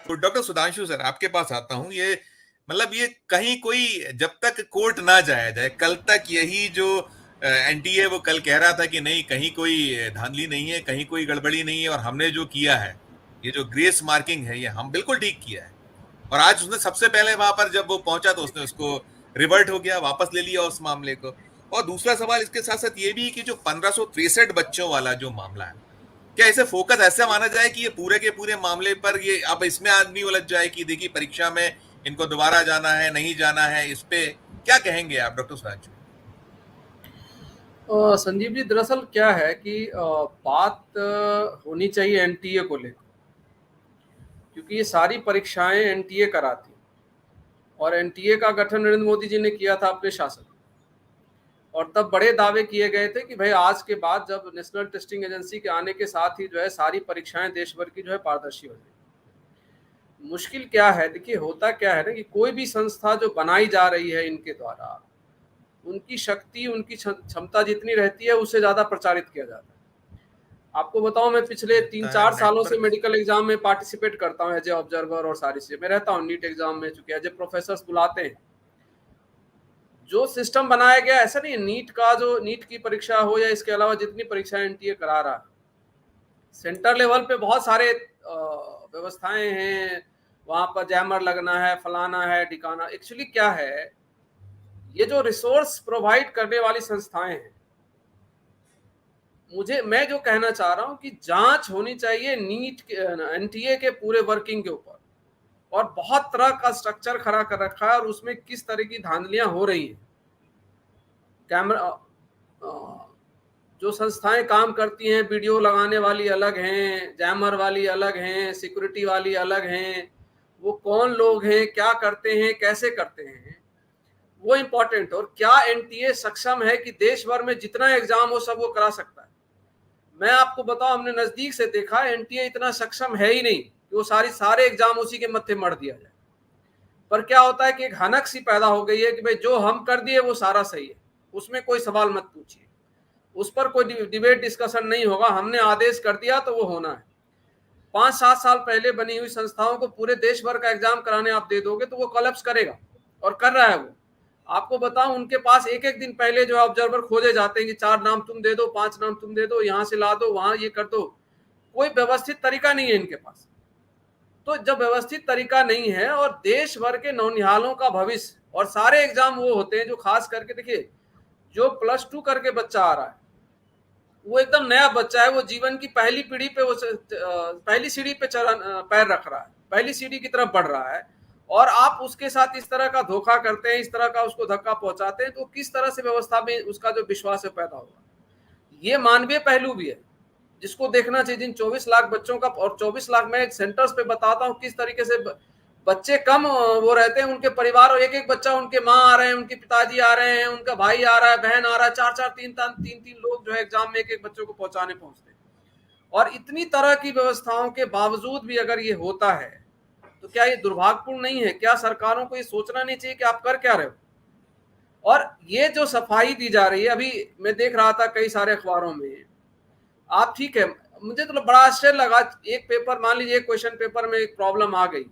तो doctor Sudhanshu sir, आपके पास आता हूँ। ये मतलब ये कहीं कोई जब तक कोर्ट ना जाया जाए, कल तक यही जो एनटीए वो कल कह रहा था कि नहीं, कहीं कोई धांधली नहीं है, कहीं कोई गड़बड़ी नहीं है, और हमने जो किया है, ये जो ग्रेस मार्किंग है, ये हम बिल्कुल ठीक किया है। और आज उसने सबसे पहले वहां पर जब वो पहुंचा तो उसने उसको रिवर्ट हो गया, वापस ले लिया उस मामले को। और दूसरा सवाल इसके साथ साथ ये भी कि जो 1563 बच्चों वाला जो मामला है, क्या इसे फोकस ऐसे माना जाए कि ये पूरे के पूरे मामले पर ये अब इसमें आदमी उलझ जाए कि देखिए परीक्षा में इनको दोबारा जाना है नहीं जाना है, इस पे क्या कहेंगे आप डॉक्टर सुधांशु? संजीव जी, दरअसल क्या है कि बात होनी चाहिए एनटीए को लेकर, क्योंकि ये सारी परीक्षाएं एनटीए कराती है और एनटीए का गठन नरेंद्र मोदी जी ने किया था अपने शासन में। और तब बड़े दावे किए गए थे कि भाई आज के बाद जब नेशनल टेस्टिंग एजेंसी के आने के साथ ही जो है सारी परीक्षाएं देश भर की जो है पारदर्शी हो जाएगी। मुश्किल क्या है, देखिए होता क्या है ना कि कोई भी संस्था जो बनाई जा रही है इनके द्वारा, उनकी शक्ति, उनकी क्षमता जितनी रहती है उससे ज्यादा प्रचारित किया जाता है। आपको बताऊं, मैं पिछले तीन रहता है चार सालों से नेटवर्क। मेडिकल एग्जाम में पार्टिसिपेट करता हूं एज ए ऑब्जर्वर, और सारी चीजें मैं रहता हूं नीट एग्जाम में, चूंकि एज ए प्रोफेसर बुलाते हैं। जो सिस्टम बनाया गया, ऐसा नहीं है नीट का, जो नीट की परीक्षा हो या इसके अलावा जितनी परीक्षाएं एनटीए करा रहा है, सेंटर लेवल पे बहुत सारे व्यवस्थाएं हैं। वहां पर जैमर लगना है, फलाना है, ठिकाना। एक्चुअली क्या है, ये जो रिसोर्स प्रोवाइड करने वाली संस्थाएं हैं, मैं जो कहना चाह रहा हूं कि जांच होनी चाहिए नीट के, एनटीए के पूरे वर्किंग के ऊपर। और बहुत तरह का स्ट्रक्चर खड़ा कर रखा है और उसमें किस तरह की धांधलियां हो रही हैं। कैमरा, जो संस्थाएं काम करती हैं, वीडियो लगाने वाली अलग हैं, जैमर वाली अलग हैं, सिक्योरिटी वाली अलग हैं। वो कौन लोग हैं, क्या करते हैं, कैसे करते हैं, वो इंपॉर्टेंट। और क्या एनटीए सक्षम है कि देश भर में जितना एग्जाम हो सब वो करा सकता है? मैं आपको बताऊं, हमने नजदीक से देखा, एनटीए इतना सक्षम है ही नहीं कि वो सारे एग्जाम उसी के मत्थे मर दिया जाए। पर क्या होता है कि एक हनक सी पैदा हो गई है कि भाई जो हम कर दिए वो सारा सही है, उसमें कोई सवाल मत पूछिए, उस पर कोई डिबेट डिस्कशन नहीं होगा, हमने आदेश कर दिया तो वो होना है। 5-7 साल पहले बनी हुई संस्थाओं को पूरे देश भर का एग्जाम कराने आप दे दोगे तो वो कोलैप्स करेगा, और कर रहा है वो। आपको बताऊं, उनके पास एक एक दिन पहले जो ऑब्जर्वर खोजे जाते हैं कि 4 नाम तुम दे दो, 5 नाम तुम दे दो, यहां से ला दो, वहां ये कर दो। कोई व्यवस्थित तरीका नहीं है इनके पास। तो जब व्यवस्थित तरीका नहीं है और देश भर के नौनिहालों का भविष्य, और सारे एग्जाम वो होते हैं जो खास करके, देखिए जो +2 करके बच्चा आ रहा है, वो एकदम नया बच्चा है, वो जीवन की पहली पीढ़ी पे, वो पहली सीढ़ी पे पैर रख रहा है, पहली सीढ़ी की तरफ बढ़ रहा है। और आप उसके साथ इस तरह का धोखा करते हैं, इस तरह का उसको धक्का पहुंचाते हैं, तो किस तरह से व्यवस्था में उसका जो विश्वास है पैदा होगा। ये मानवीय पहलू भी है जिसको देखना चाहिए। जिन 24 लाख बच्चों का, और 24 लाख मैं सेंटर्स पे बताता हूँ किस तरीके से बच्चे कम वो रहते हैं, उनके परिवार, और एक एक बच्चा, उनके माँ आ रहे हैं, उनके पिताजी आ रहे हैं, उनका भाई आ रहा है, बहन आ रहा है, 4-4 3-3 लोग जो है एग्जाम में एक एक बच्चों को पहुंचते हैं। और इतनी तरह की व्यवस्थाओं के बावजूद भी अगर ये होता है तो क्या ये दुर्भाग्यपूर्ण नहीं है? क्या सरकारों को ये सोचना नहीं चाहिए कि आप कर क्या रहे हो? और ये जो सफाई दी जा रही है, अभी मैं देख रहा था कई सारे अखबारों में, आप ठीक है, मुझे तो बड़ा आश्चर्य लगा। एक पेपर, मान लीजिए क्वेश्चन पेपर में एक प्रॉब्लम आ गई,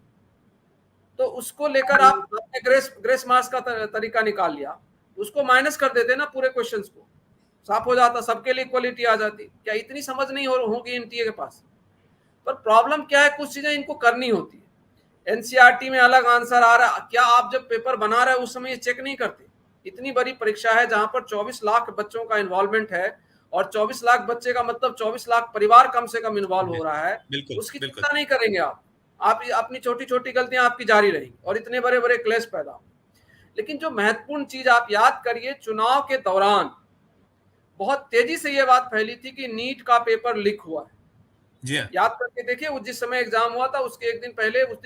तो उसको लेकर आपने ग्रेस ग्रेस मार्क्स का तरीका निकाल लिया, उसको माइनस कर देते ना पूरे क्वेश्चंस को, साफ हो जाता, सबके लिए इक्वलिटी आ जाती। क्या इतनी समझ नहीं होगी एनटीए के पास? पर प्रॉब्लम क्या है, कुछ चीजें इनको करनी होती है। एनसीईआरटी में अलग आंसर आ रहा, क्या आप जब पेपर बना रहे हो उस समय ये चेक नहीं करते? इतनी बड़ी परीक्षा है जहां पर 24 लाख बच्चों का इन्वॉल्वमेंट है, और 24 लाख बच्चे का मतलब 24 लाख परिवार कम से कम इन्वॉल्व हो रहा है। बिल्कुल उसकी बिल्कुल। चिंता नहीं करेंगे आप अपनी छोटी छोटी गलतियां आपकी जारी रहेंगी और इतने बड़े बड़े क्लेश पैदा हो। लेकिन जो महत्वपूर्ण चीज आप याद करिए, चुनाव के दौरान बहुत तेजी से यह बात फैली थी कि नीट का पेपर लीक हुआ है। जी हाँ। याद करके देखिए, वो जिस समय एग्जाम हुआ था उसके एक दिन पहले, उस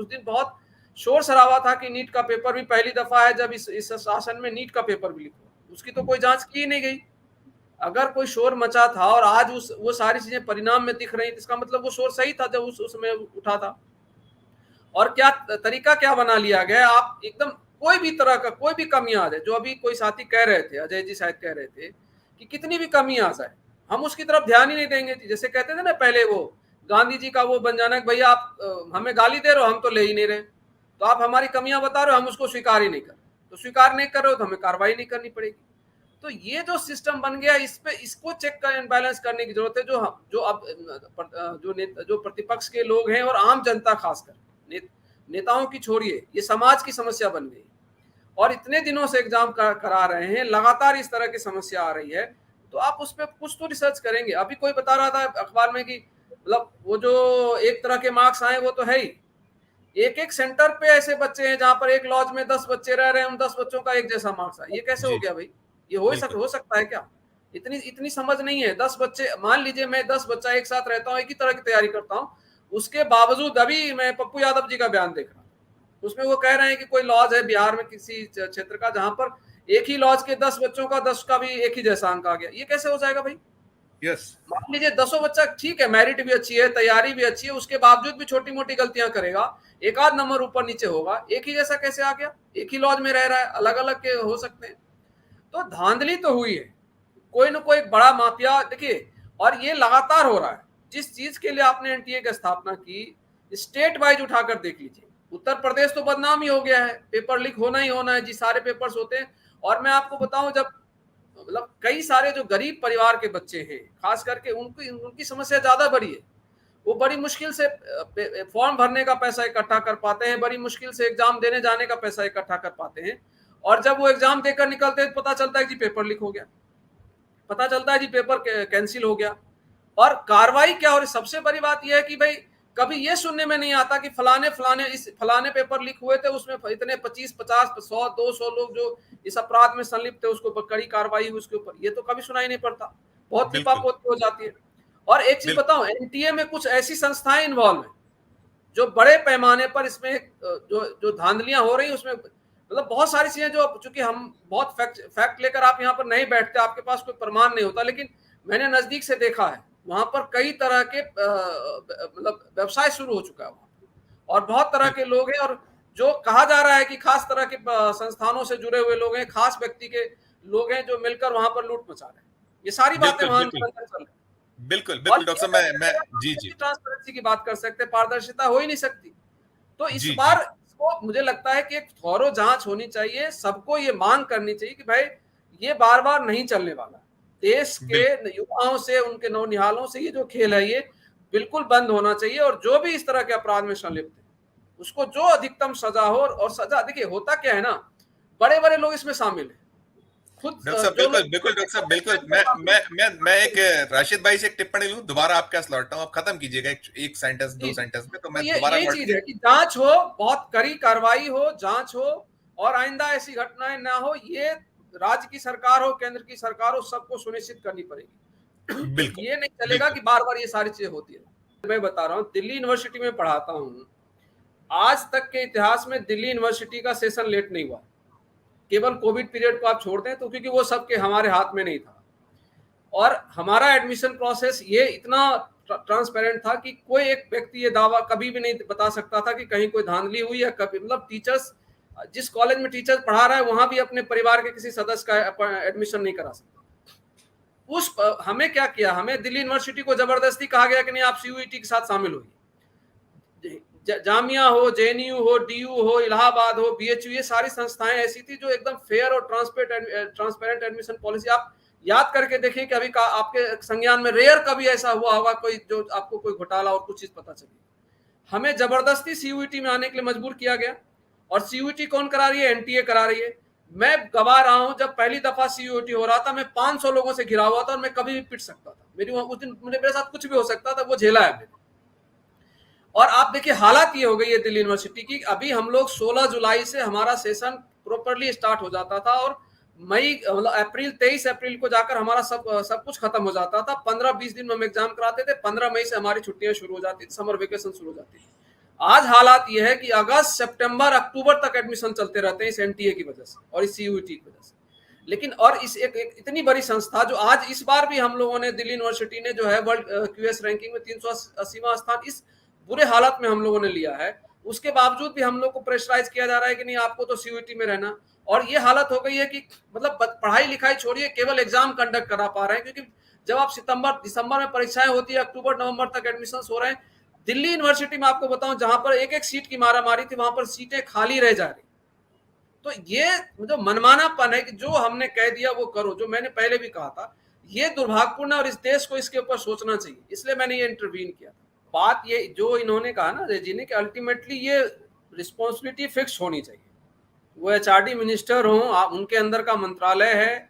दिन बहुत शोर शराबा था कि नीट का पेपर भी, पहली दफा है जब इस शासन में नीट का पेपर भी लीक हुआ। उसकी तो कोई जांच की नहीं गई। अगर कोई शोर मचा था और आज वो सारी चीजें परिणाम में दिख रही, इसका मतलब वो शोर सही था जब उस समय उठा था। और क्या तरीका क्या बना लिया गया, आप एकदम कोई भी तरह का कोई भी कमी आ जाए, जो अभी कोई साथी कह रहे थे, अजय जी शायद कह रहे थे कि कितनी भी कमी आ जाए हम उसकी तरफ ध्यान ही नहीं देंगे। जैसे कहते थे ना पहले, वो गांधी जी का वो बन जाना कि भैया आप हमें गाली दे रहे हो, हम तो ले ही नहीं रहे, तो आप हमारी कमियां बता रहे हो, हम उसको स्वीकार ही नहीं कर रहे, तो स्वीकार नहीं कर रहे हो तो हमें कार्रवाई नहीं करनी पड़ेगी। तो ये जो सिस्टम बन गया, इस पे इसको चेक कर बैलेंस करने की जरूरत है। जो अब जो प्रतिपक्ष के लोग हैं और आम जनता खासकर, नेताओं की छोड़िए, ये समाज की समस्या बन गई। और इतने दिनों से एग्जाम करा रहे हैं, लगातार इस तरह की समस्या आ रही है, तो आप उस पर कुछ तो रिसर्च करेंगे। अभी कोई बता रहा था अखबार में कि मतलब वो जो एक तरह के मार्क्स आए वो तो है ही, एक एक सेंटर पे ऐसे बच्चे हैं जहां पर एक लॉज में 10 बच्चे रह रहे हैं, उन 10 बच्चों का एक जैसा मार्क्स है। ये कैसे हो जी, गया भाई? ये बिल्कुल। हो सकता है क्या? इतनी इतनी समझ नहीं है। 10 बच्चे, मान लीजिए मैं 10 बच्चा एक साथ रहता हूँ, एक ही तरह की तैयारी करता हूँ, उसके बावजूद अभी मैं पप्पू यादव जी का बयान देख रहा हूँ, उसमें वो कह रहे हैं कि कोई लॉज है बिहार में किसी क्षेत्र का जहां पर एक ही लॉज के 10 बच्चों का 10 का भी एक ही जैसा अंक आ गया। ये कैसे हो जाएगा भाई? यस। मान लीजिए 10 बच्चा, ठीक है, मेरिट भी अच्छी है, तैयारी भी अच्छी है, उसके बावजूद भी छोटी मोटी गलतियां करेगा, एक आध नंबर ऊपर नीचे होगा, एक ही जैसा कैसे आ गया? एक ही लॉज में रह रहा है, अलग अलग के हो सकते हैं। तो धांधली तो हुई है, कोई ना कोई बड़ा माफिया देखिए, और ये लगातार हो रहा है। जिस चीज के लिए आपने एनटीए की स्थापना की, स्टेट वाइज उठाकर देख लीजिए, उत्तर प्रदेश तो बदनाम ही हो गया है, पेपर लीक होना ही होना है जी, सारे पेपर्स होते हैं। और मैं आपको बताऊं, जब मतलब कई सारे जो गरीब परिवार के बच्चे हैं, खास करके उनकी उनकी समस्या ज्यादा बड़ी है। वो बड़ी मुश्किल से फॉर्म भरने का पैसा इकट्ठा कर पाते हैं, बड़ी मुश्किल से एग्जाम देने जाने का पैसा इकट्ठा कर पाते हैं, और जब वो एग्जाम देकर निकलते हैं तो पता चलता है कि पेपर लीक हो गया, पता चलता है जी पेपर कैंसिल हो गया। और कार्रवाई क्या हो रही? सबसे बड़ी बात यह है कि भाई कभी ये सुनने में नहीं आता कि फलाने फलाने इस फलाने पेपर लीक हुए थे, उसमें इतने 25 50 100 200 लोग जो इस अपराध में संलिप्त थे, उसको कड़ी कार्रवाई हुई उसके ऊपर, ये तो कभी सुनाई नहीं पड़ता, बहुत बिल्कुल, लिपापोती हो जाती है। और एक चीज बिल्कुल। बताऊं, एनटीए में कुछ ऐसी संस्थाएं इन्वॉल्व हैं जो बड़े पैमाने पर इसमें जो जो धांधलियां हो रही, उसमें मतलब बहुत सारी चीजें जो, चूंकि हम बहुत फैक्ट लेकर आप यहाँ पर नहीं बैठते, आपके पास कोई प्रमाण नहीं होता, लेकिन मैंने नजदीक से देखा है, वहां पर कई तरह के मतलब व्यवसाय शुरू हो चुका है वहां पर, और बहुत तरह के लोग हैं, और जो कहा जा रहा है कि खास तरह के संस्थानों से जुड़े हुए लोग हैं, खास व्यक्ति के लोग हैं जो मिलकर वहां पर लूट मचा रहे हैं। ये सारी बातें बिल्कुल, वहां बिल्कुल। निरंतर चल रही है। बिल्कुल, और बिल्कुल डॉक्टर ये साहब, करने के मैं बाद आप जी, कैसी जी। ट्रांसपेरेंसी की बात कर सकते हैं? पारदर्शिता हो ही नहीं सकती। तो इस जी, जी। बार इसको मुझे लगता है कि एक थॉरो जांच होनी चाहिए, सबको ये मांग करनी चाहिए कि भाई ये बार बार नहीं चलने वाला। देश के बिल्कुल, युवाओं से, उनके नौनिहालों से ये जो खेल है ये बिल्कुल बंद होना चाहिए, और जो भी इस तरह के अपराध में संलिप्त है उसको जो अधिकतम सजा हो। और सजा देखिए होता क्या है ना, बड़े बड़े लोग इसमें शामिल है, खुद डॉक्टर साहब, जो बिल्कुल, लोग बिल्कुल डॉक्टर साहब, बिल्कुल। मैं एक राशिद भाई से एक टिप्पणी लूँ, दोबारा आपके पास लौटता हूँ, आप खत्म कीजिएगा एक सेंटेंस, जी 2 जी। सेंटेंस में, तो तो मैं ये दोबारा यही लौट चीज के। है कि जांच हो, बहुत कड़ी कार्रवाई हो, जांच हो, और आइंदा ऐसी घटनाएं ना हो, ये राज्य की सरकार हो, केंद्र की सरकार हो, सबको सुनिश्चित करनी पड़ेगी। बिल्कुल, ये नहीं चलेगा बिल्कुल। कि बार बार ये सारी चीजें होती है। मैं बता रहा हूँ, दिल्ली यूनिवर्सिटी में पढ़ाता हूँ, आज तक के इतिहास में दिल्ली यूनिवर्सिटी का सेशन लेट नहीं हुआ। केवल कोविड पीरियड को आप छोड़ दें तो, क्योंकि वो सबके हमारे हाथ में नहीं था, और हमारा एडमिशन प्रोसेस ये इतना ट्रांसपेरेंट था कि कोई एक व्यक्ति ये दावा कभी भी नहीं बता सकता था कि कहीं कोई धांधली हुई, या कभी मतलब टीचर्स, जिस कॉलेज में टीचर पढ़ा रहा है वहां भी अपने परिवार के किसी सदस्य का एडमिशन नहीं करा सकता। हमें क्या किया, हमें दिल्ली यूनिवर्सिटी को जबरदस्ती कहा गया कि नहीं आप सीयूईटी के साथ शामिल होइए। जामिया हो, जेएनयू हो, डीयू हो, इलाहाबाद हो, बीएचयू, ये सारी संस्थाएं ऐसी थी जो एकदम फेयर और ट्रांसपेरेंट एडमिशन पॉलिसी। आप याद करके देखिए कि अभी आपके संज्ञान में रेयर कभी ऐसा हुआ होगा कोई जो आपको कोई घोटाला और कुछ चीज पता चली। हमें जबरदस्ती सीयूईटी में आने के लिए मजबूर किया गया, और सीयूईटी कौन करा रही है? एनटीए करा रही है। मैं गवा रहा हूं, जब पहली दफा सीयूईटी हो रहा था मैं 500 लोगों से घिरा हुआ था, और मैं कभी भी पिट सकता था, मेरी उस दिन मेरे साथ कुछ भी हो सकता था, वो झेला है मैंने। और आप देखिए हालात ये हो गई है दिल्ली यूनिवर्सिटी की, अभी हम लोग 16 जुलाई से हमारा सेशन प्रॉपरली स्टार्ट हो जाता था, और मई मतलब अप्रैल 23 अप्रैल को जाकर हमारा सब कुछ खत्म हो जाता था। 15-20 दिन में हम एग्जाम कराते थे, 15 मई से हमारी छुट्टियां शुरू हो जाती थी, समर वेकेशन शुरू हो जाती थी। आज हालात ये है कि अगस्त सितंबर अक्टूबर तक एडमिशन चलते रहते हैं इस एनटीए की वजह से और इस सीयूईटी की वजह से। लेकिन और इस एक इतनी बड़ी संस्था जो आज इस बार भी हम लोगों ने, दिल्ली यूनिवर्सिटी ने जो है वर्ल्ड क्यूएस रैंकिंग में 380वां स्थान इस बुरे हालात में हम लोगों ने लिया है, उसके बावजूद भी हम लोग को प्रेशराइज किया जा रहा है कि नहीं आपको तो सीयूईटी में रहना। और ये हालत हो गई है कि मतलब पढ़ाई लिखाई छोड़िए, केवल एग्जाम कंडक्ट करा पा रहे हैं, क्योंकि जब आप सितंबर दिसंबर में परीक्षाएं होती है, अक्टूबर नवंबर तक एडमिशन हो रहे हैं। दिल्ली यूनिवर्सिटी में आपको बताऊं, जहां पर एक एक सीट की मारामारी थी, वहां पर सीटें खाली रह जा रही। तो ये जो मनमानापन है कि जो हमने कह दिया वो करो, जो मैंने पहले भी कहा था, ये दुर्भाग्यपूर्ण है और इस देश को इसके ऊपर सोचना चाहिए, इसलिए मैंने ये इंटरवीन किया था। बात ये जो इन्होंने कहा ना रेजी ने, कि अल्टीमेटली ये रिस्पॉन्सिबिलिटी फिक्स होनी चाहिए। वो एचआरडी मिनिस्टर हो, उनके अंदर का मंत्रालय है,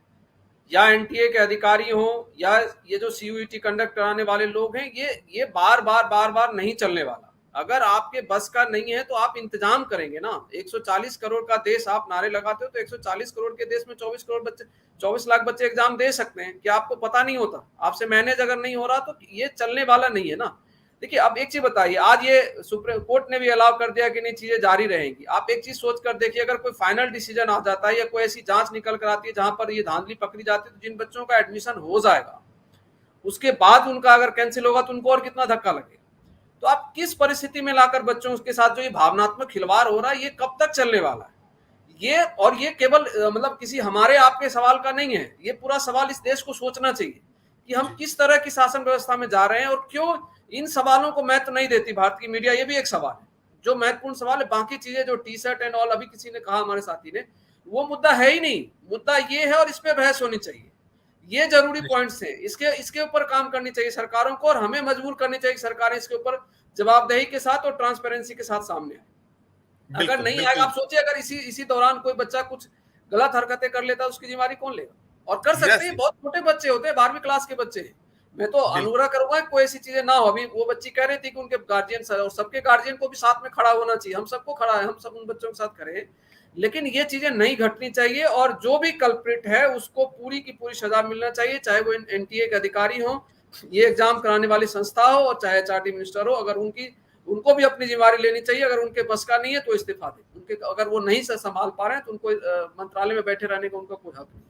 या एनटीए के अधिकारी हो, या ये जो सीयूईटी कंडक्ट कराने वाले लोग हैं, ये बार बार नहीं चलने वाला। अगर आपके बस का नहीं है तो आप इंतजाम करेंगे ना। 140 करोड़ का देश आप नारे लगाते हो, तो 140 करोड़ के देश में 24 लाख बच्चे एग्जाम दे सकते हैं। क्या आपको पता नहीं होता? आपसे मैनेज अगर नहीं हो रहा तो ये चलने वाला नहीं है ना। देखिए, अब एक चीज बताइए, आज ये सुप्रीम कोर्ट ने भी अलाउ कर दिया कि नहीं, चीजें जारी रहेंगी। आप एक चीज सोच कर देखिए, अगर कोई फाइनल डिसीजन आ जाता है या कोई ऐसी जांच निकल कर आती है जहां पर ये धांधली पकड़ी जाती है, तो जिन बच्चों का एडमिशन हो जाएगा उसके बाद उनका अगर कैंसिल होगा तो उनको और कितना धक्का लगेगा। तो आप किस परिस्थिति में लाकर बच्चों के साथ जो ये भावनात्मक खिलवाड़ हो रहा है, ये कब तक चलने वाला है? ये केवल मतलब किसी हमारे आपके सवाल का नहीं है, ये पूरा सवाल इस देश को सोचना चाहिए कि हम किस तरह की शासन व्यवस्था में जा रहे हैं, और क्यों इन सवालों को महत्व नहीं देती भारत की मीडिया। ये भी एक सवाल है, जो महत्वपूर्ण सवाल है। बाकी चीजें जो टी शर्ट एंड ऑल, अभी किसी ने कहा हमारे साथी ने, वो मुद्दा है ही नहीं। मुद्दा ये है और इस पे बहस होनी चाहिए। ये जरूरी पॉइंट्स हैं, इसके ऊपर काम करनी चाहिए सरकारों को, और हमें मजबूर करनी चाहिए सरकारें इसके ऊपर जवाबदेही के साथ और ट्रांसपेरेंसी के साथ सामने आए। अगर नहीं आएगा, आप सोचिए अगर इसी दौरान कोई बच्चा कुछ गलत हरकतें कर लेता है, उसकी जिम्मेदारी कौन लेगा? और कर सकते हैं, बहुत छोटे बच्चे होते हैं, 12वीं क्लास के बच्चे हैं। मैं तो अनुग्रह करूंगा कोई ऐसी चीजें ना हो। अभी वो बच्ची कह रही थी कि उनके गार्जियन और सबके गार्जियन को भी साथ में खड़ा होना चाहिए। हम सबको खड़ा है, हम सब उन बच्चों के साथ खड़े हैं, लेकिन ये चीजें नहीं घटनी चाहिए। और जो भी कल्प्रिट है उसको पूरी की पूरी सजा मिलना चाहिए, चाहे वो एनटीए के अधिकारी हो, ये एग्जाम कराने वाली संस्था हो, और चाहे एचआरडी मिनिस्टर हो। अगर उनको भी अपनी जिम्मेदारी लेनी चाहिए। अगर उनके बस का नहीं है तो इस्तीफा दें। उनके अगर वो नहीं संभाल पा रहे हैं तो उनको मंत्रालय में बैठे रहने का उनका कोई हक नहीं।